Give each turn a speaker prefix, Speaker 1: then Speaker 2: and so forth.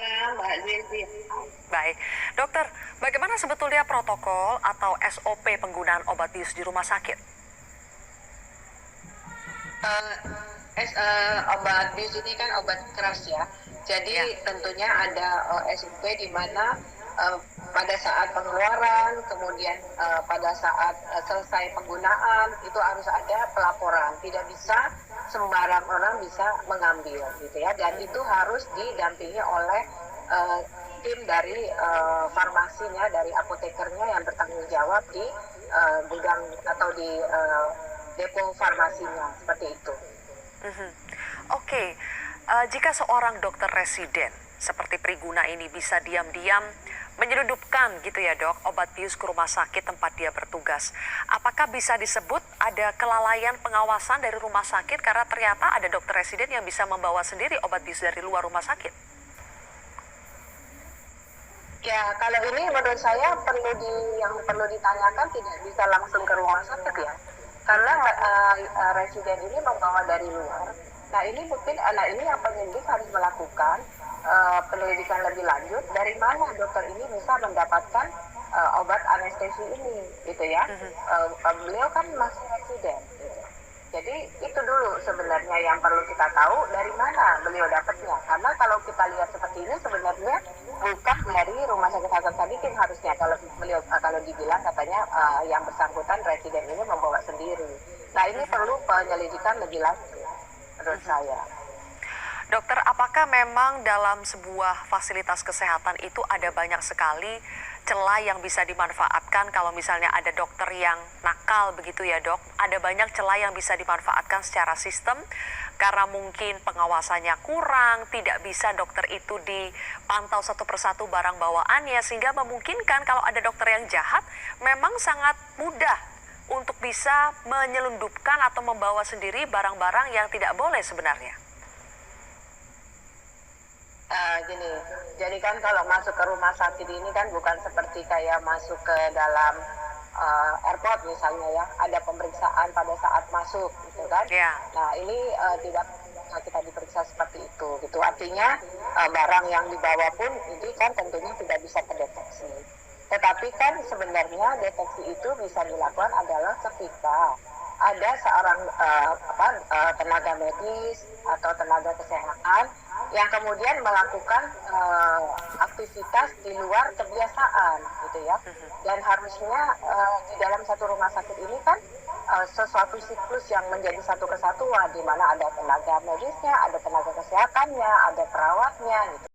Speaker 1: malam, Mbak Zizi.
Speaker 2: Baik, dokter, bagaimana sebetulnya protokol atau SOP penggunaan obat bius di rumah sakit?
Speaker 1: Eh, Obat bius ini kan obat keras ya.
Speaker 2: Ya.
Speaker 1: Jadi tentunya ada SOP di mana eh, pada saat pengeluaran, kemudian pada saat selesai penggunaan itu harus ada pelaporan. Tidak bisa sembarang orang bisa mengambil gitu ya. Dan itu harus didampingi oleh eh, tim dari farmasinya, dari apotekernya yang bertanggung jawab di gudang atau di depo farmasinya seperti itu.
Speaker 2: Mhm. Oke, jika seorang dokter residen seperti Priguna ini bisa diam-diam menyelundupkan gitu ya dok, obat bius ke rumah sakit tempat dia bertugas, apakah bisa disebut ada kelalaian pengawasan dari rumah sakit karena ternyata ada dokter residen yang bisa membawa sendiri obat bius dari luar rumah sakit?
Speaker 1: Ya, kalau ini menurut saya yang perlu ditanyakan tidak bisa langsung ke rumah sakit ya. Karena residen ini membawa dari luar. Nah, ini mungkin ini yang penyidik harus melakukan penyelidikan lebih lanjut dari mana dokter ini bisa mendapatkan obat anestesi ini gitu ya. Beliau kan masih residen gitu. Jadi itu dulu sebenarnya yang perlu kita tahu dari mana beliau dapatnya. Karena kalau kita lihat seperti ini sebenarnya bukan dari Rumah Sakit Hasan Sadikin harusnya kalau dibilang katanya yang bersangkutan residen ini membawa sendiri. Nah ini perlu penyelidikan lebih lanjut menurut saya.
Speaker 2: Dokter, apakah memang dalam sebuah fasilitas kesehatan itu ada banyak sekali celah yang bisa dimanfaatkan kalau misalnya ada dokter yang nakal begitu ya dok? Ada banyak celah yang bisa dimanfaatkan secara sistem karena mungkin pengawasannya kurang, tidak bisa dokter itu dipantau satu persatu barang bawaannya sehingga memungkinkan kalau ada dokter yang jahat memang sangat mudah untuk bisa menyelundupkan atau membawa sendiri barang-barang yang tidak boleh sebenarnya.
Speaker 1: Gini, jadi kan kalau masuk ke rumah sakit ini kan bukan seperti kayak masuk ke dalam airport misalnya ya, ada pemeriksaan pada saat masuk gitu kan.
Speaker 2: Ya.
Speaker 1: Nah ini tidak kita diperiksa seperti itu gitu. Artinya barang yang dibawa pun ini kan tentunya tidak bisa terdeteksi. Tetapi kan sebenarnya deteksi itu bisa dilakukan adalah ketika ada seorang tenaga medis atau tenaga kesehatan yang kemudian melakukan aktivitas di luar kebiasaan gitu ya. Dan harusnya di dalam satu rumah sakit ini kan sesuatu siklus yang menjadi satu kesatuan di mana ada tenaga medisnya, ada tenaga kesehatannya, ada perawatnya gitu.